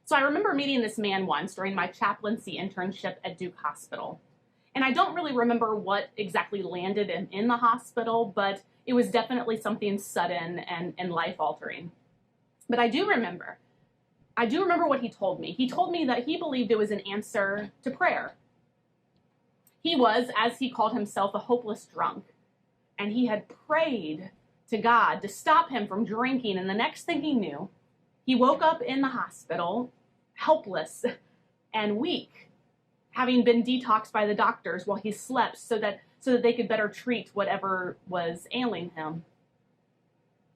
So I remember meeting this man once during my chaplaincy internship at Duke Hospital. And I don't really remember what exactly landed him in the hospital, but it was definitely something sudden and life-altering. But I do remember what he told me. He told me that he believed it was an answer to prayer. He was, as he called himself, a hopeless drunk. And he had prayed to God to stop him from drinking. And the next thing he knew, he woke up in the hospital, helpless and weak, having been detoxed by the doctors while he slept so that they could better treat whatever was ailing him.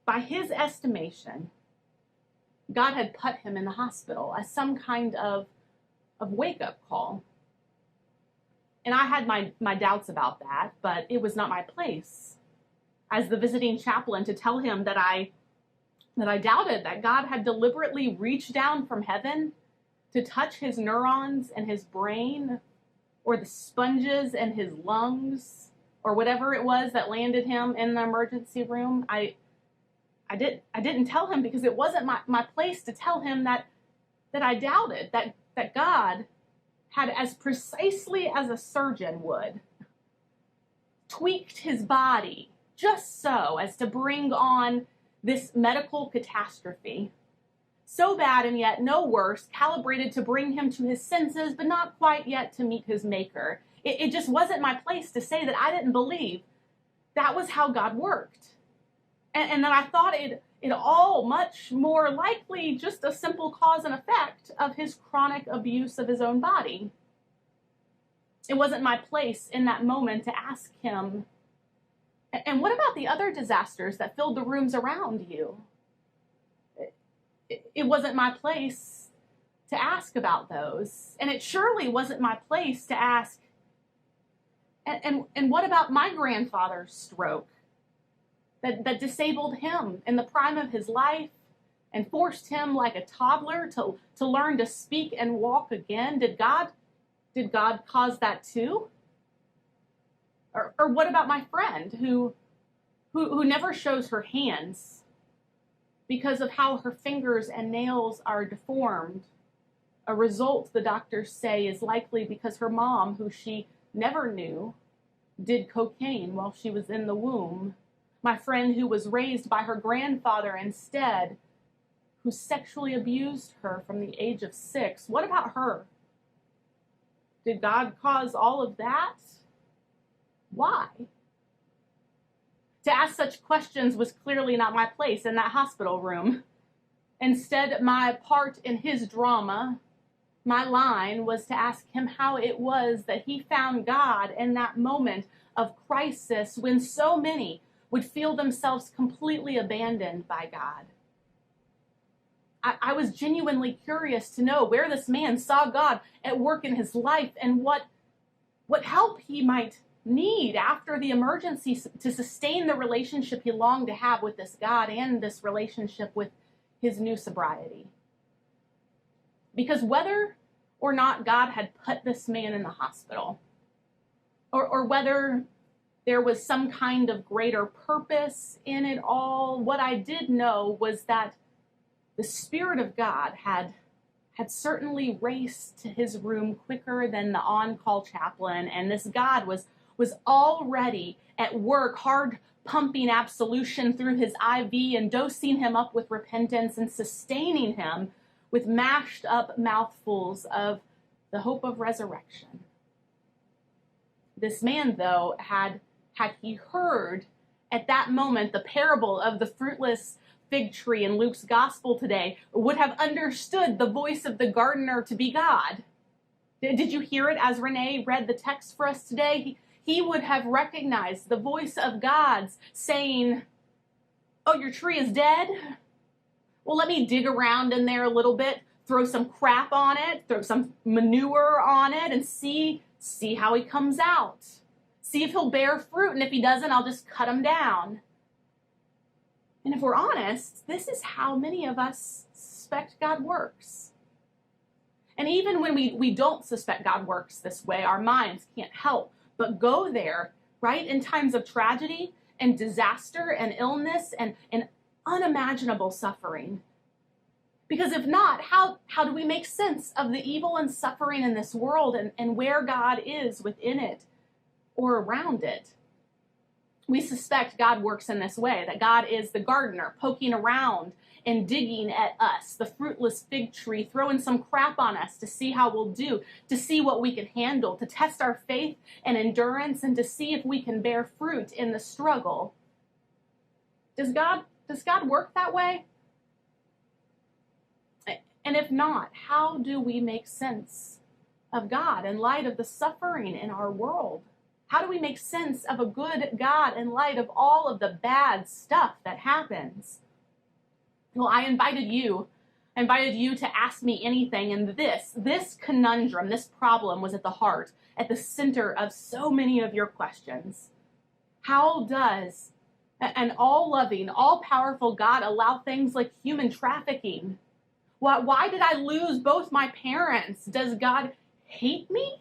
By his estimation, God had put him in the hospital as some kind of wake-up call. And I had my doubts about that, but it was not my place as the visiting chaplain to tell him that I doubted that God had deliberately reached down from heaven to touch his neurons and his brain, or the sponges in his lungs, or whatever it was that landed him in the emergency room. I didn't tell him because it wasn't my place to tell him that I doubted that God had, as precisely as a surgeon would, tweaked his body just so as to bring on this medical catastrophe. So bad and yet no worse, calibrated to bring him to his senses, but not quite yet to meet his maker. It just wasn't my place to say that I didn't believe that was how God worked. And that I thought it all much more likely just a simple cause and effect of his chronic abuse of his own body. It wasn't my place in that moment to ask him, and what about the other disasters that filled the rooms around you? It wasn't my place to ask about those. And it surely wasn't my place to ask, and what about my grandfather's stroke that disabled him in the prime of his life and forced him like a toddler to learn to speak and walk again? Did God cause that too? Or what about my friend who never shows her hands because of how her fingers and nails are deformed? A result, the doctors say, is likely because her mom, who she never knew, did cocaine while she was in the womb. My friend who was raised by her grandfather instead, who sexually abused her from the age of 6. What about her? Did God cause all of that? Why? To ask such questions was clearly not my place in that hospital room. Instead, my part in his drama, my line, was to ask him how it was that he found God in that moment of crisis when so many would feel themselves completely abandoned by God. I was genuinely curious to know where this man saw God at work in his life and what help he might need after the emergency to sustain the relationship he longed to have with this God and this relationship with his new sobriety. Because whether or not God had put this man in the hospital, or whether there was some kind of greater purpose in it all, what I did know was that the Spirit of God had certainly raced to his room quicker than the on-call chaplain, and this God was already at work, hard pumping absolution through his IV and dosing him up with repentance and sustaining him with mashed up mouthfuls of the hope of resurrection. This man, though, had he heard at that moment the parable of the fruitless fig tree in Luke's gospel today, would have understood the voice of the gardener to be God. Did you hear it as Renee read the text for us today? He would have recognized the voice of God's saying, "Oh, your tree is dead? Well, let me dig around in there a little bit, throw some crap on it, throw some manure on it, and see how he comes out. See if he'll bear fruit, and if he doesn't, I'll just cut him down." And if we're honest, this is how many of us suspect God works. And even when we don't suspect God works this way, our minds can't help but go there, right? In times of tragedy and disaster and illness and unimaginable suffering. Because if not, how do we make sense of the evil and suffering in this world and where God is within it or around it? We suspect God works in this way, that God is the gardener poking around and digging at us, the fruitless fig tree, throwing some crap on us to see how we'll do, to see what we can handle, to test our faith and endurance, and to see if we can bear fruit in the struggle. Does God work that way? And if not, how do we make sense of God in light of the suffering in our world? How do we make sense of a good God in light of all of the bad stuff that happens? Well, I invited you to ask me anything, and this conundrum, this problem was at the heart, at the center of so many of your questions. How does an all-loving, all-powerful God allow things like human trafficking? Why did I lose both my parents? Does God hate me?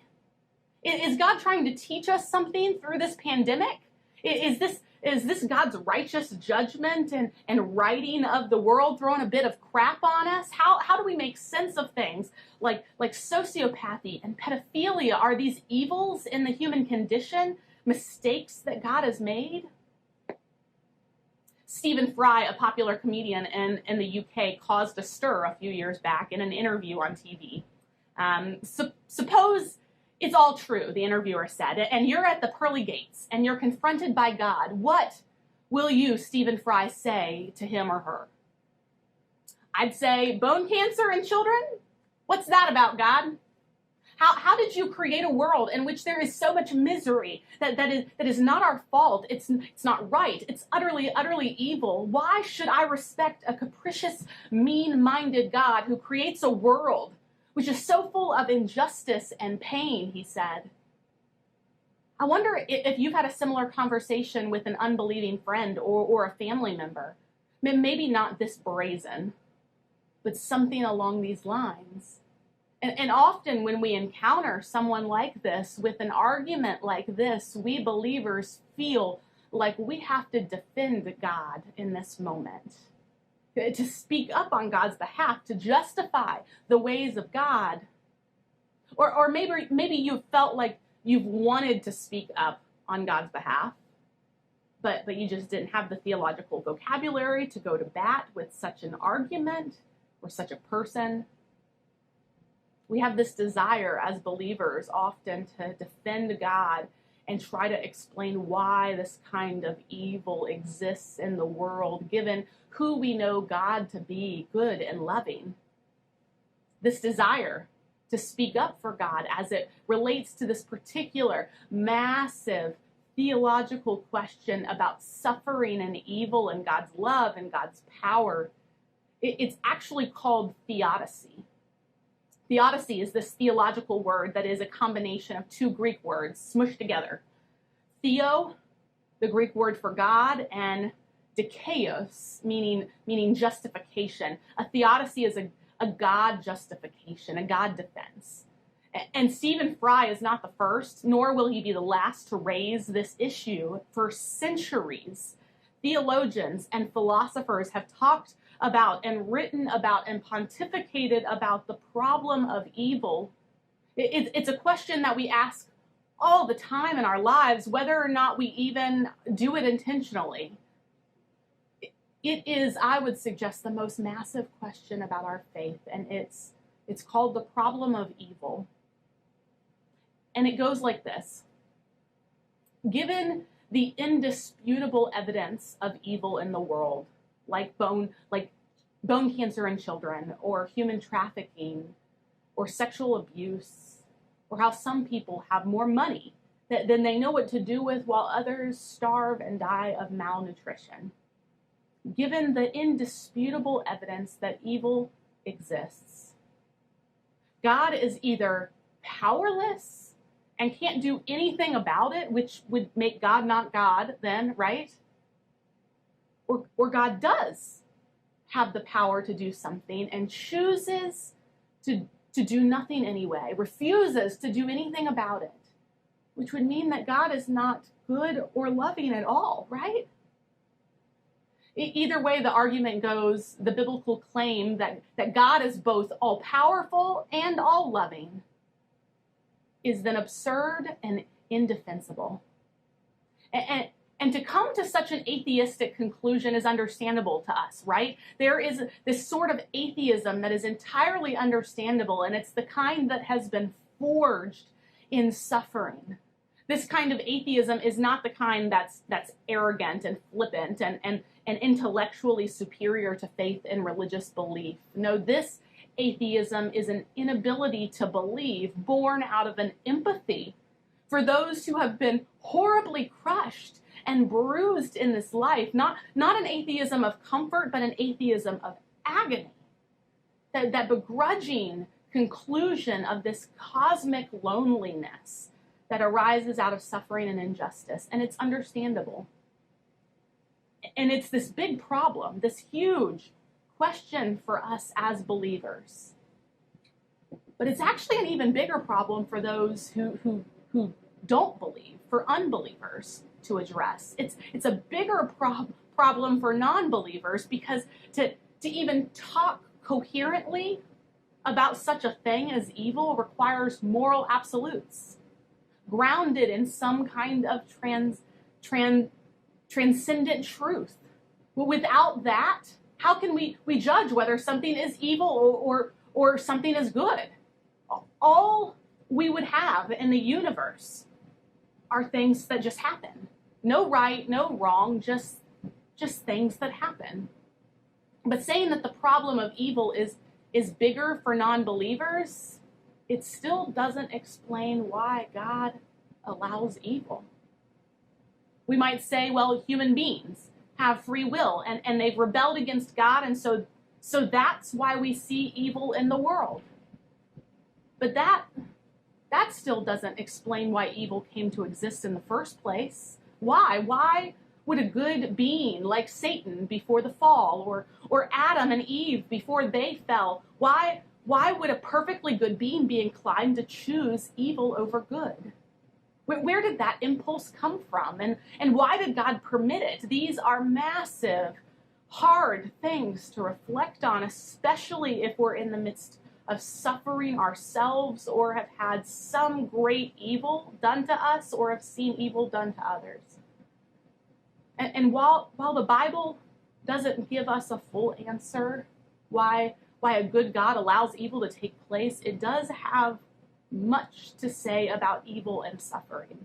Is God trying to teach us something through this pandemic? Is this God's righteous judgment and righting of the world throwing a bit of crap on us? How do we make sense of things like sociopathy and pedophilia? Are these evils in the human condition, mistakes that God has made? Stephen Fry, a popular comedian in the UK, caused a stir a few years back in an interview on TV. Suppose it's all true, the interviewer said, and you're at the pearly gates and you're confronted by God. What will you, Stephen Fry, say to him or her? I'd say, bone cancer in children? What's that about, God? How did you create a world in which there is so much misery that is not our fault? It's not right. It's utterly evil. Why should I respect a capricious, mean-minded God who creates a world which is so full of injustice and pain, he said. I wonder if you've had a similar conversation with an unbelieving friend or a family member. Maybe not this brazen, but something along these lines. And often when we encounter someone like this, with an argument like this, we believers feel like we have to defend God in this moment, to speak up on God's behalf, to justify the ways of God. Or maybe you've felt like you've wanted to speak up on God's behalf, but you just didn't have the theological vocabulary to go to bat with such an argument or such a person. We have this desire as believers often to defend God and try to explain why this kind of evil exists in the world, given who we know God to be, good and loving. This desire to speak up for God as it relates to this particular massive theological question about suffering and evil and God's love and God's power, it's actually called theodicy. Theodicy is this theological word that is a combination of two Greek words smushed together. Theo, the Greek word for God, and dikaios, meaning justification. A theodicy is a God justification, a God defense. And Stephen Fry is not the first, nor will he be the last to raise this issue. For centuries, theologians and philosophers have talked about and written about and pontificated about the problem of evil. It's a question that we ask all the time in our lives, whether or not we even do it intentionally. It is, I would suggest, the most massive question about our faith, and it's called the problem of evil. And it goes like this. Given the indisputable evidence of evil in the world, like bone cancer in children, or human trafficking, or sexual abuse, or how some people have more money than they know what to do with while others starve and die of malnutrition. Given the indisputable evidence that evil exists, God is either powerless and can't do anything about it, which would make God not God then, right? Or God does have the power to do something and chooses to do nothing anyway, refuses to do anything about it, which would mean that God is not good or loving at all, right? Either way the argument goes, the biblical claim that God is both all-powerful and all-loving is then absurd and indefensible. And to come to such an atheistic conclusion is understandable to us, right? There is this sort of atheism that is entirely understandable, and it's the kind that has been forged in suffering. This kind of atheism is not the kind that's arrogant and flippant and intellectually superior to faith and religious belief. No, this atheism is an inability to believe born out of an empathy for those who have been horribly crushed and bruised in this life. Not an atheism of comfort, but an atheism of agony. That begrudging conclusion of this cosmic loneliness that arises out of suffering and injustice. And it's understandable. And it's this big problem, this huge question for us as believers. But it's actually an even bigger problem for those who don't believe, for unbelievers to address. It's a bigger problem for non-believers, because to even talk coherently about such a thing as evil requires moral absolutes, grounded in some kind of transcendent truth. Without that, how can we judge whether something is evil or something is good? All we would have in the universe are things that just happen. No right, no wrong, just things that happen. But saying that the problem of evil is bigger for non-believers, it still doesn't explain why God allows evil. We might say, well, human beings have free will and they've rebelled against God, and so that's why we see evil in the world. But that still doesn't explain why evil came to exist in the first place. Why? Why would a good being like Satan before the fall, or Adam and Eve before they fell, why would a perfectly good being be inclined to choose evil over good? Where did that impulse come from? And why did God permit it? These are massive, hard things to reflect on, especially if we're in the midst of suffering ourselves, or have had some great evil done to us, or have seen evil done to others. And while the Bible doesn't give us a full answer why a good God allows evil to take place, it does have much to say about evil and suffering.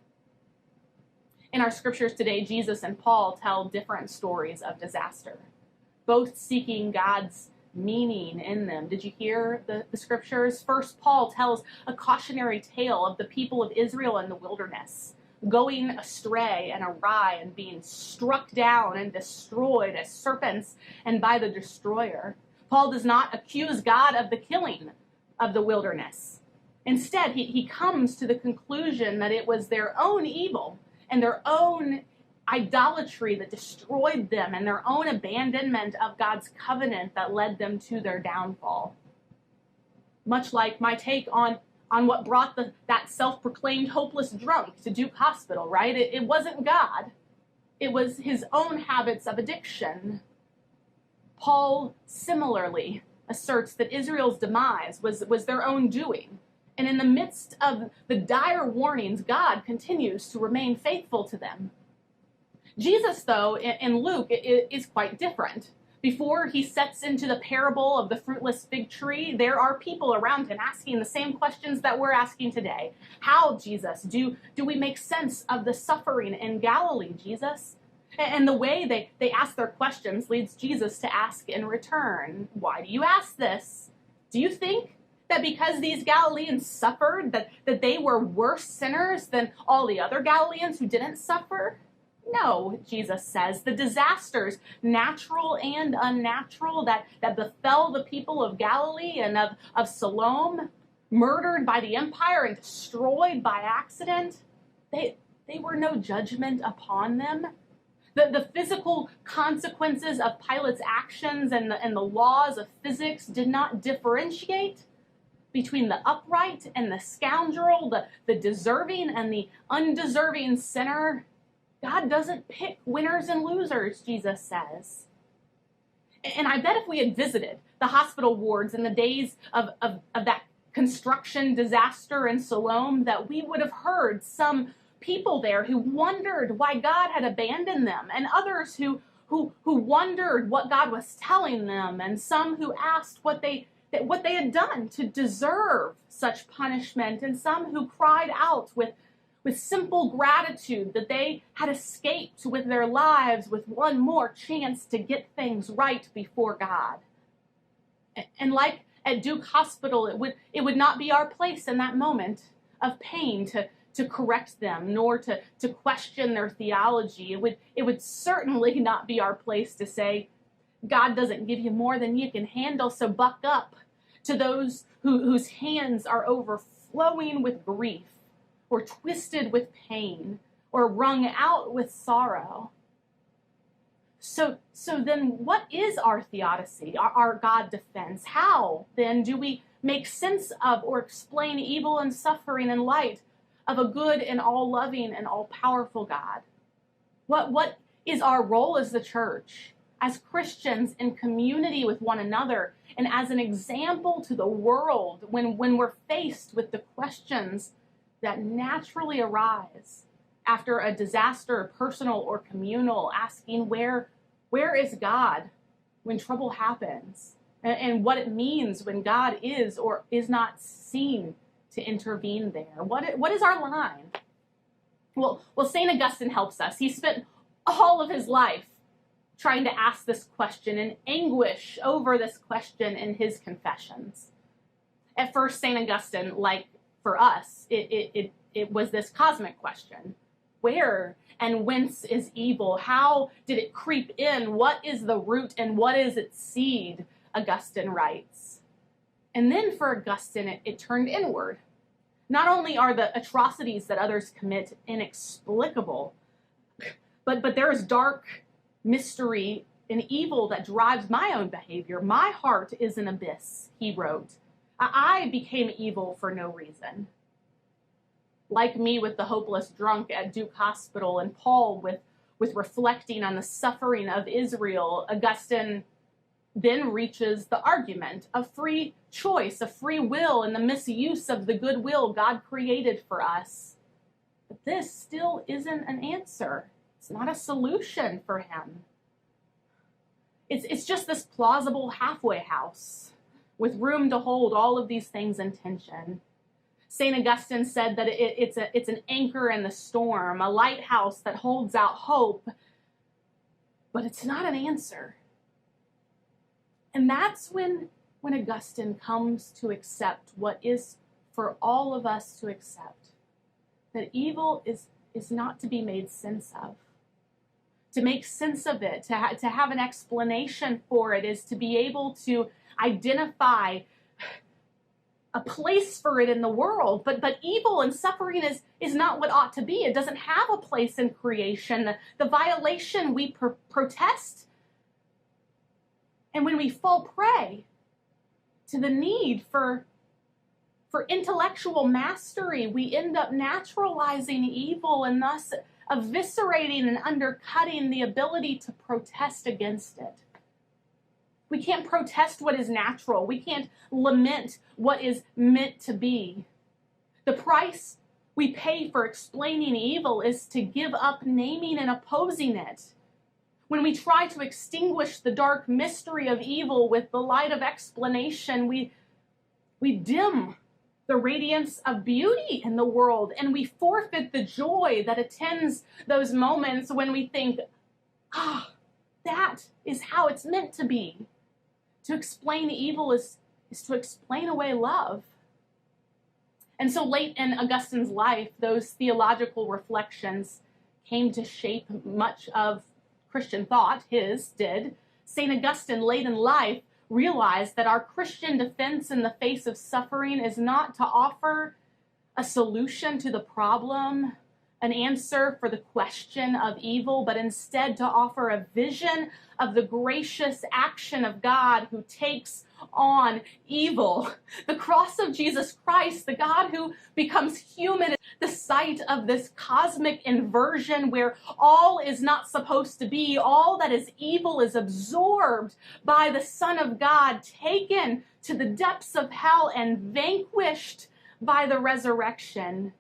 In our scriptures today, Jesus and Paul tell different stories of disaster, both seeking God's meaning in them. Did you hear the scriptures? First, Paul tells a cautionary tale of the people of Israel in the wilderness, going astray and awry and being struck down and destroyed as serpents and by the destroyer. Paul does not accuse God of the killing of the wilderness. Instead, he comes to the conclusion that it was their own evil and their own idolatry that destroyed them, and their own abandonment of God's covenant that led them to their downfall. Much like my take on what brought that self-proclaimed hopeless drunk to Duke Hospital, right? It wasn't God. It was his own habits of addiction. Paul similarly asserts that Israel's demise was their own doing. And in the midst of the dire warnings, God continues to remain faithful to them. Jesus, though, in Luke, is quite different. Before he sets into the parable of the fruitless fig tree, there are people around him asking the same questions that we're asking today. How, Jesus? Do we make sense of the suffering in Galilee, Jesus? And the way they ask their questions leads Jesus to ask in return, why do you ask this? Do you think that because these Galileans suffered, that they were worse sinners than all the other Galileans who didn't suffer? No, Jesus says, the disasters, natural and unnatural, that befell the people of Galilee and of Siloam, murdered by the empire and destroyed by accident, they were no judgment upon them. The physical consequences of Pilate's actions and the laws of physics did not differentiate between the upright and the scoundrel, the deserving and the undeserving sinner. God doesn't pick winners and losers, Jesus says. And I bet if we had visited the hospital wards in the days of that construction disaster in Siloam, that we would have heard some people there who wondered why God had abandoned them, and others who wondered what God was telling them, and some who asked what they had done to deserve such punishment, and some who cried out with simple gratitude that they had escaped with their lives with one more chance to get things right before God. And like at Duke Hospital, it would not be our place in that moment of pain to correct them, nor to question their theology. It would certainly not be our place to say, God doesn't give you more than you can handle, so buck up, to those whose hands are overflowing with grief, or twisted with pain, or wrung out with sorrow. So then what is our theodicy, our God defense? How then do we make sense of or explain evil and suffering in light of a good and all-loving and all-powerful God? What is our role as the church, as Christians in community with one another, and as an example to the world when we're faced with the questions that naturally arise after a disaster, personal or communal, asking where is God when trouble happens, and what it means when God is or is not seen to intervene there? What is our line? Well, St. Augustine helps us. He spent all of his life trying to ask this question and anguish over this question in his Confessions. At first, St. Augustine, like for us, it was this cosmic question. Where and whence is evil? How did it creep in? What is the root and what is its seed? Augustine writes. And then for Augustine, it turned inward. Not only are the atrocities that others commit inexplicable, but there is dark mystery and evil that drives my own behavior. My heart is an abyss, he wrote. I became evil for no reason. Like me with the hopeless drunk at Duke Hospital, and Paul with reflecting on the suffering of Israel, Augustine then reaches the argument of free choice, of free will, and the misuse of the goodwill God created for us. But this still isn't an answer. It's not a solution for him. It's just this plausible halfway house with room to hold all of these things in tension. St. Augustine said that it's an anchor in the storm, a lighthouse that holds out hope, but it's not an answer. And that's when Augustine comes to accept what is for all of us to accept, that evil is not to be made sense of. To make sense of it, to have an explanation for it, is to be able to identify a place for it in the world. But evil and suffering is not what ought to be. It doesn't have a place in creation. The violation we protest, and when we fall prey to the need for intellectual mastery, we end up naturalizing evil and thus eviscerating and undercutting the ability to protest against it. We can't protest what is natural. We can't lament what is meant to be. The price we pay for explaining evil is to give up naming and opposing it. When we try to extinguish the dark mystery of evil with the light of explanation, we dim the radiance of beauty in the world, and we forfeit the joy that attends those moments when we think, that is how it's meant to be. To explain evil is to explain away love. And so late in Augustine's life, those theological reflections came to shape much of Christian thought. His did. St. Augustine, late in life, realized that our Christian defense in the face of suffering is not to offer a solution to the problem, an answer for the question of evil, but instead to offer a vision of the gracious action of God who takes on evil. The cross of Jesus Christ, the God who becomes human, the site of this cosmic inversion where all is not supposed to be, all that is evil is absorbed by the Son of God, taken to the depths of hell and vanquished by the resurrection.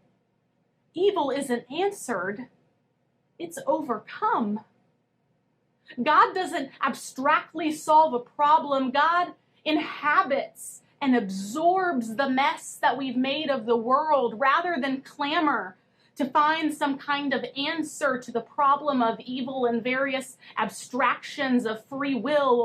Evil isn't answered, it's overcome. God doesn't abstractly solve a problem. God inhabits and absorbs the mess that we've made of the world rather than clamor to find some kind of answer to the problem of evil in various abstractions of free will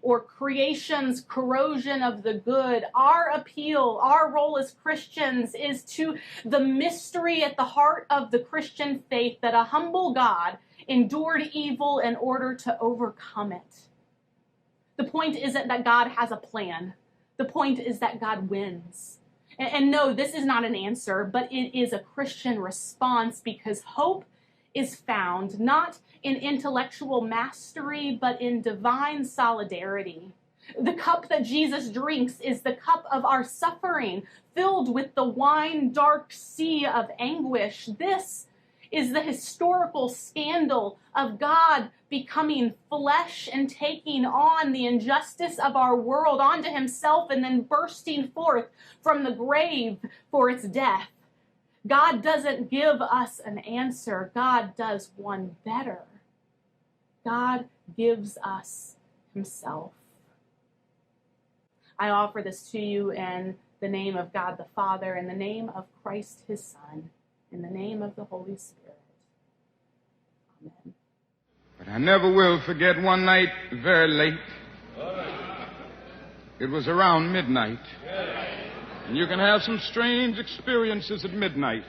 or creation's corrosion of the good. Our appeal, our role as Christians is to the mystery at the heart of the Christian faith that a humble God endured evil in order to overcome it. The point isn't that God has a plan. The point is that God wins. And no, this is not an answer, but it is a Christian response because hope is found not in intellectual mastery, but in divine solidarity. The cup that Jesus drinks is the cup of our suffering, filled with the wine-dark sea of anguish. This is the historical scandal of God becoming flesh and taking on the injustice of our world onto himself and then bursting forth from the grave for its death. God doesn't give us an answer. God does one better. God gives us himself. I offer this to you in the name of God the Father, in the name of Christ his Son, in the name of the Holy Spirit. Amen. But I never will forget one night very late. It was around midnight. And you can have some strange experiences at midnight.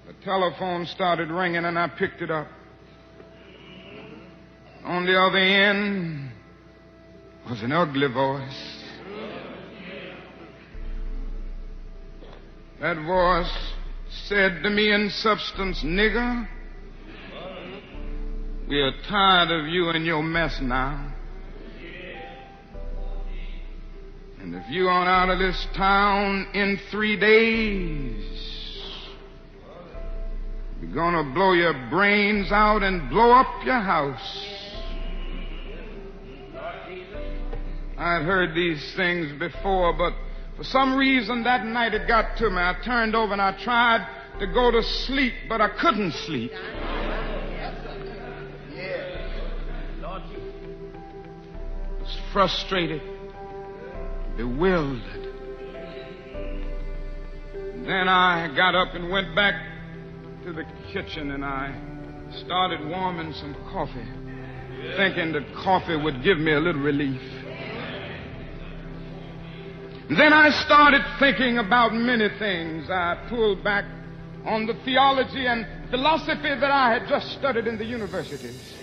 The telephone started ringing and I picked it up. On the other end was an ugly voice. That voice said to me in substance, "Nigger, we are tired of you and your mess now. And if you aren't out of this town in 3 days, we're gonna blow your brains out and blow up your house." I'd heard these things before, but for some reason that night it got to me. I turned over and I tried to go to sleep, but I couldn't sleep. I was frustrated, bewildered. Then I got up and went back to the kitchen and I started warming some coffee, thinking that coffee would give me a little relief. Then I started thinking about many things. I pulled back on the theology and philosophy that I had just studied in the universities,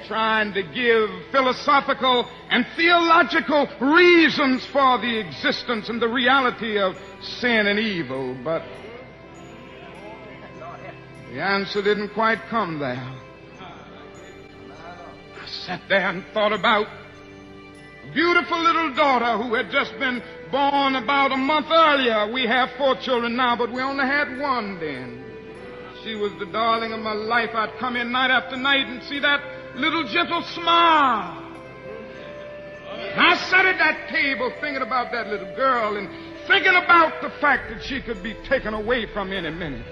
trying to give philosophical and theological reasons for the existence and the reality of sin and evil. But the answer didn't quite come there. I sat there and thought about a beautiful little daughter who had just been born about a month earlier. We have 4 children now, but we only had one then. She was the darling of my life. I'd come in night after night and see that little gentle smile. And I sat at that table thinking about that little girl and thinking about the fact that she could be taken away from any minute.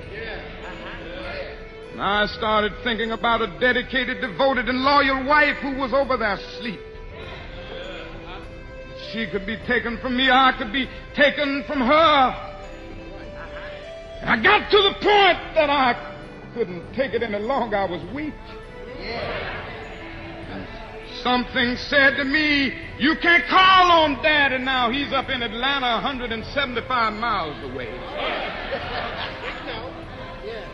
And I started thinking about a dedicated, devoted, and loyal wife who was over there asleep. She could be taken from me, or I could be taken from her. And I got to the point that I couldn't take it any longer. I was weak. And something said to me, "You can't call on Daddy now. He's up in Atlanta, 175 miles away.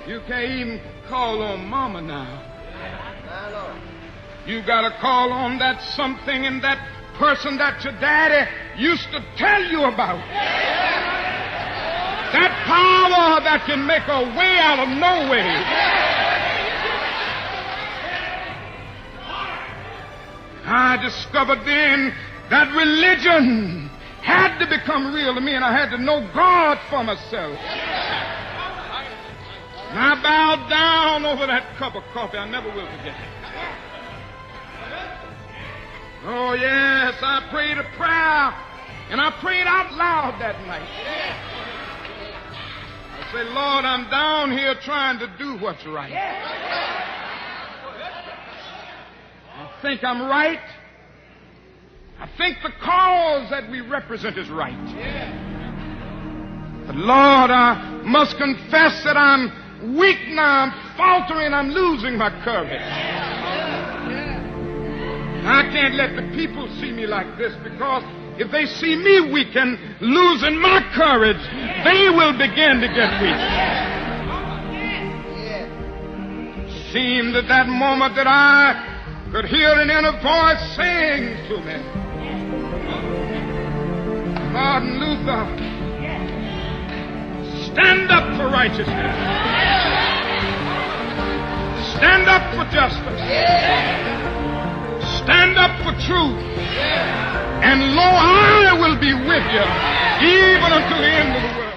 You can't even call on Mama now. You got to call on that something and that person that your daddy used to tell you about." That power that can make a way out of no way. I discovered then that religion had to become real to me, and I had to know God for myself. And I bowed down over that cup of coffee. I never will forget it. Oh, yes, I prayed a prayer, and I prayed out loud that night. I said, Lord, I'm down here trying to do what's right. I think I'm right. I think the cause that we represent is right. But Lord, I must confess that I'm weak now, I'm faltering, I'm losing my courage. I can't let the people see me like this, because if they see me weak and losing my courage, they will begin to get weak. It seemed at that moment that I could hear an inner voice saying to me, Martin Luther, stand up for righteousness. Stand up for justice. Stand up for truth. And lo, I will be with you even until the end of the world.